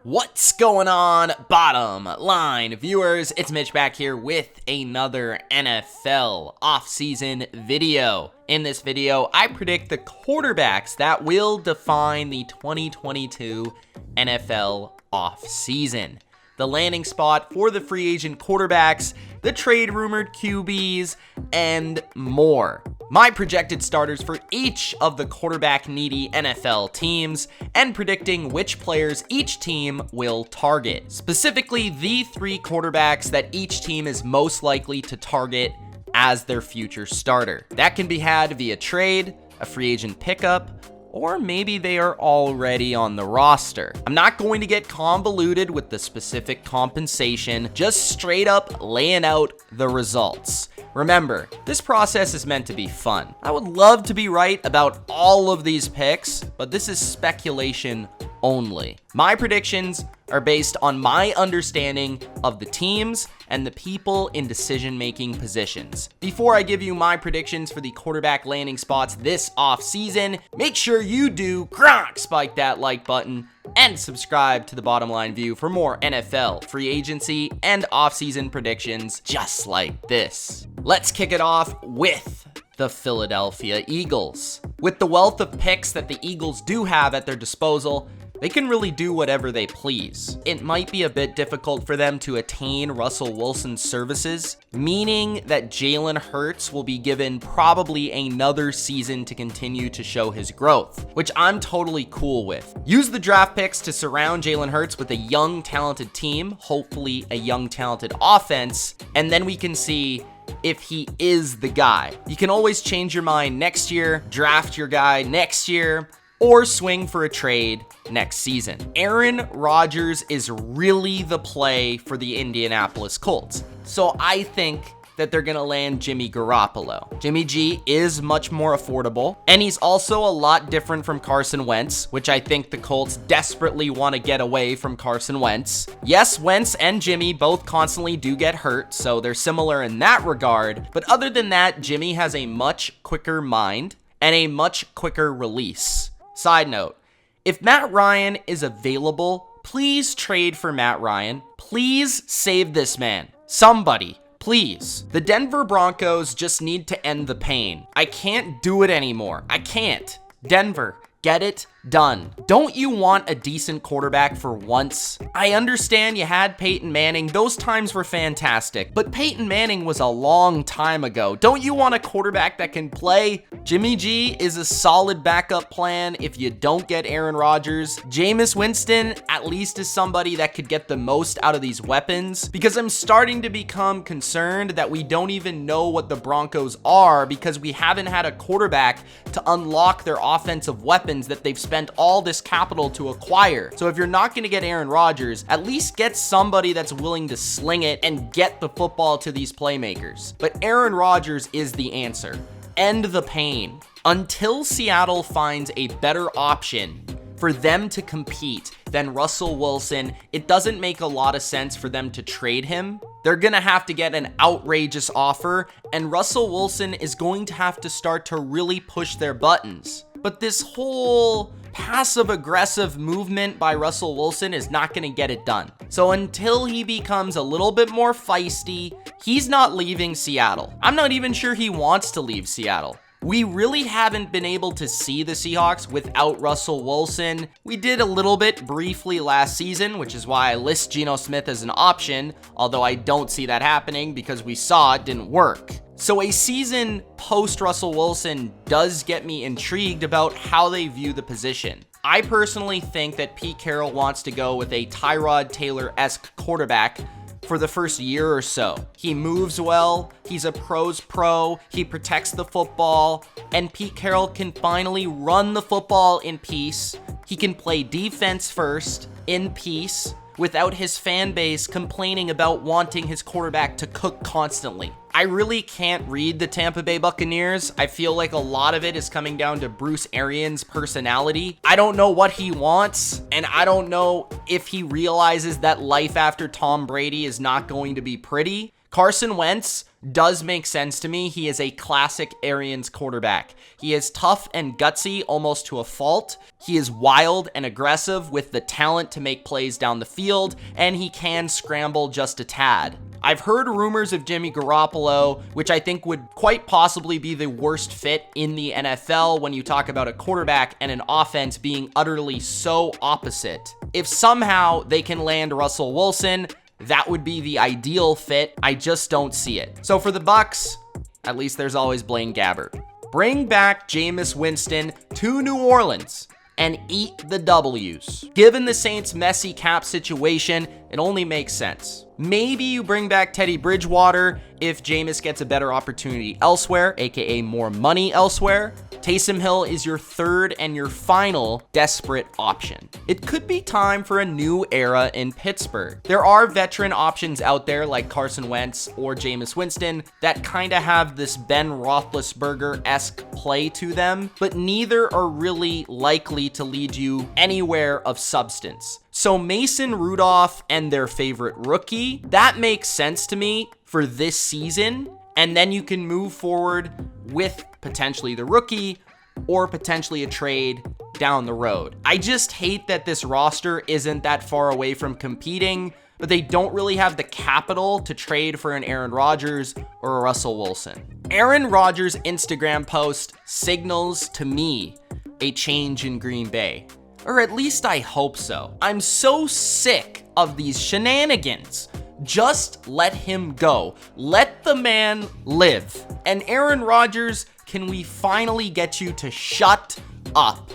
What's going on, bottom line viewers? It's Mitch back here with another NFL offseason video. In this video, I predict the quarterbacks that will define the 2022 NFL offseason. The landing spot for the free agent quarterbacks, the trade rumored QBs, and more. My projected starters for each of the quarterback needy NFL teams, and predicting which players each team will target. Specifically, the three quarterbacks that each team is most likely to target as their future starter. That can be had via trade, a free agent pickup, or maybe they are already on the roster. I'm not going to get convoluted with the specific compensation, just straight up laying out the results. Remember, this process is meant to be fun. I would love to be right about all of these picks, but this is speculation only. My predictions are based on my understanding of the teams and the people in decision-making positions. Before I give you my predictions for the quarterback landing spots this offseason, make sure you do spike that like button and subscribe to the Bottom Line View for more NFL, free agency, and offseason predictions just like this. Let's kick it off with the Philadelphia Eagles. With the wealth of picks that the Eagles do have at their disposal, they can really do whatever they please. It might be a bit difficult for them to attain Russell Wilson's services, meaning that Jalen Hurts will be given probably another season to continue to show his growth, which I'm totally cool with. Use the draft picks to surround Jalen Hurts with a young, talented team, hopefully a young, talented offense, and then we can see if he is the guy. You can always change your mind next year, draft your guy next year, or swing for a trade next season. Aaron Rodgers is really the play for the Indianapolis Colts. So I think that they're gonna land Jimmy Garoppolo. Jimmy G is much more affordable, and he's also a lot different from Carson Wentz, which I think the Colts desperately want to get away from Carson Wentz. Yes, Wentz and Jimmy both constantly do get hurt, so they're similar in that regard, but other than that, Jimmy has a much quicker mind and a much quicker release. Side note, if Matt Ryan is available, please trade for Matt Ryan. Please save this man. Somebody, please. The Denver Broncos just need to end the pain. I can't do it anymore. I can't. Denver, get it done. Don't you want a decent quarterback for once? I understand you had Peyton Manning. Those times were fantastic, but Peyton Manning was a long time ago. Don't you want a quarterback that can play? Jimmy G is a solid backup plan if you don't get Aaron Rodgers. JAMEIS Winston at least is somebody that could get the most out of these weapons, because I'm starting to become concerned that we don't even know what the Broncos are because we haven't had a quarterback to unlock their offensive weapons that they've spent all this capital to acquire. So if you're not going to get Aaron Rodgers, at least get somebody that's willing to sling it and get the football to these playmakers. But Aaron Rodgers is the answer. End the pain. Until Seattle finds a better option for them to compete than Russell Wilson, it doesn't make a lot of sense for them to trade him. They're going to have to get an outrageous offer, and Russell Wilson is going to have to start to really push their buttons. But this whole passive-aggressive movement by Russell Wilson is not going to get it done. So until he becomes a little bit more feisty, he's not leaving Seattle. I'm not even sure he wants to leave Seattle. We really haven't been able to see the Seahawks without Russell Wilson. We did a little bit briefly last season, which is why I list Geno Smith as an option, although I don't see that happening because we saw it didn't work. So a season post Russell Wilson does get me intrigued about how they view the position. I personally think that Pete Carroll wants to go with a Tyrod Taylor-esque quarterback for the first year or so. He moves well, he's a pro's pro, he protects the football, and Pete Carroll can finally run the football in peace. He can play defense first in peace without his fan base complaining about wanting his quarterback to cook constantly. I really can't read the Tampa Bay Buccaneers. I feel like a lot of it is coming down to Bruce Arians' personality. I don't know what he wants, and I don't know if he realizes that life after Tom Brady is not going to be pretty. Carson Wentz does make sense to me. He is a classic Arians quarterback. He is tough and gutsy almost to a fault. He is wild and aggressive with the talent to make plays down the field, and he can scramble just a tad. I've heard rumors of Jimmy Garoppolo, which I think would quite possibly be the worst fit in the NFL when you talk about a quarterback and an offense being utterly so opposite. If somehow they can land Russell Wilson, that would be the ideal fit. I just don't see it. So for the Bucs, at least there's always Blaine Gabbert. Bring back JAMEIS Winston to New Orleans and eat the W's. Given the Saints' messy cap situation, it only makes sense. Maybe you bring back Teddy Bridgewater if Jameis gets a better opportunity elsewhere, aka more money elsewhere. Taysom Hill is your third and your final desperate option. It could be time for a new era in Pittsburgh. There are veteran options out there like Carson Wentz or Jameis Winston that kind of have this Ben Roethlisberger-esque play to them, but neither are really likely to lead you anywhere of substance. So Mason Rudolph and their favorite rookie, that makes sense to me for this season. And then you can move forward with potentially the rookie or potentially a trade down the road. I just hate that this roster isn't that far away from competing, but they don't really have the capital to trade for an Aaron Rodgers or a Russell Wilson. Aaron Rodgers' Instagram post signals to me a change in Green Bay. Or at least I hope so. I'm so sick of these shenanigans. Just let him go. Let the man live. And Aaron Rodgers, can we finally get you to shut up?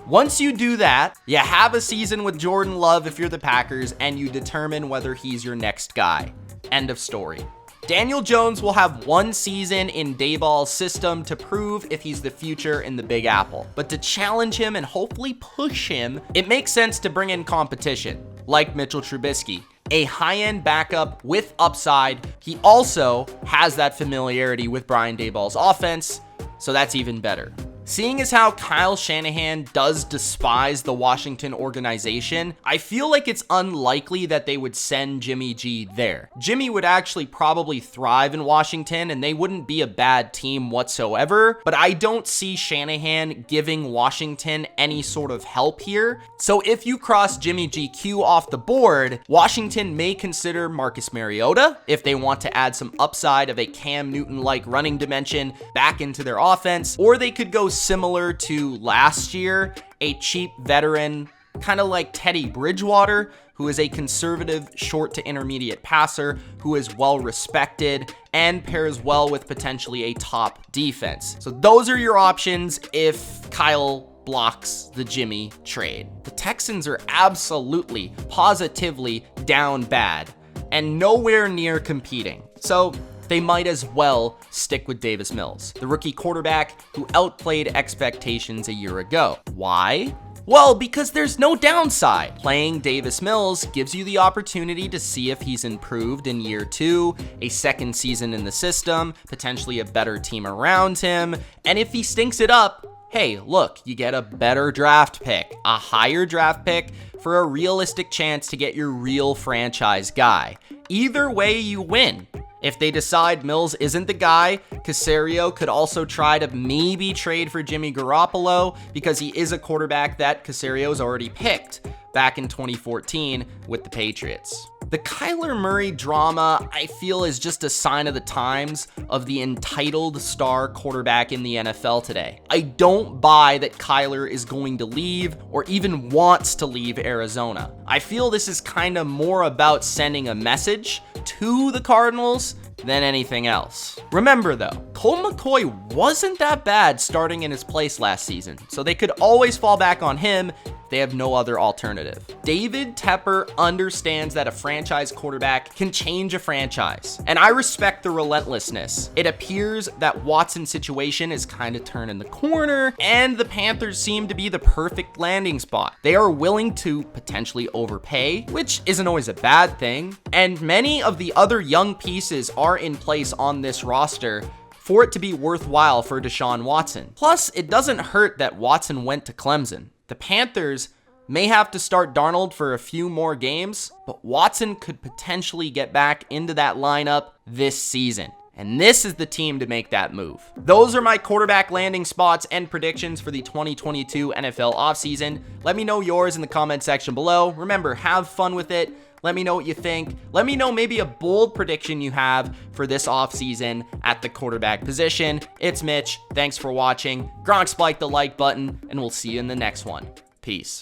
Once you do that, you have a season with Jordan Love if you're the Packers, and you determine whether he's your next guy. End of story. Daniel Jones will have one season in Daboll's system to prove if he's the future in the Big Apple. But to challenge him and hopefully push him, it makes sense to bring in competition, like Mitchell Trubisky. A high-end backup with upside. He also has that familiarity with Brian Daboll's offense, so that's even better. Seeing as how Kyle Shanahan does despise the Washington organization, I feel like it's unlikely that they would send Jimmy G there. Jimmy would actually probably thrive in Washington, and they wouldn't be a bad team whatsoever, but I don't see Shanahan giving Washington any sort of help here. So if you cross Jimmy GQ off the board, Washington may consider Marcus Mariota if they want to add some upside of a Cam Newton-like running dimension back into their offense, or they could go similar to last year, a cheap veteran, kind of like Teddy Bridgewater, who is a conservative short to intermediate passer who is well respected and pairs well with potentially a top defense. So those are your options if Kyle blocks the Jimmy trade. The Texans are absolutely, positively down bad and nowhere near competing. So they might as well stick with Davis Mills, the rookie quarterback who outplayed expectations a year ago. Why? Well, because there's no downside. Playing Davis Mills gives you the opportunity to see if he's improved in year 2, a second season in the system, potentially a better team around him, and if he stinks it up, hey, look, you get a better draft pick, a higher draft pick for a realistic chance to get your real franchise guy. Either way, you win. If they decide Mills isn't the guy, Caserio could also try to maybe trade for Jimmy Garoppolo because he is a quarterback that Caserio's already picked back in 2014 with the Patriots. The Kyler Murray drama, I feel, is just a sign of the times of the entitled star quarterback in the NFL today. I don't buy that Kyler is going to leave or even wants to leave Arizona. I feel this is kind of more about sending a message to the Cardinals than anything else. Remember though, Colt McCoy wasn't that bad starting in his place last season, so they could always fall back on him. They have no other alternative. David Tepper understands that a franchise quarterback can change a franchise, and I respect the relentlessness. It appears that Watson's situation is kind of turning the corner, and the Panthers seem to be the perfect landing spot. They are willing to potentially overpay, which isn't always a bad thing, and many of the other young pieces are in place on this roster for it to be worthwhile for Deshaun Watson. Plus, it doesn't hurt that Watson went to Clemson. The Panthers may have to start Darnold for a few more games, but Watson could potentially get back into that lineup this season. And this is the team to make that move. Those are my quarterback landing spots and predictions for the 2022 NFL offseason. Let me know yours in the comment section below. Remember, have fun with it. Let me know what you think. Let me know maybe a bold prediction you have for this offseason at the quarterback position. It's Mitch. Thanks for watching. Gronk spike the like button, and we'll see you in the next one. Peace.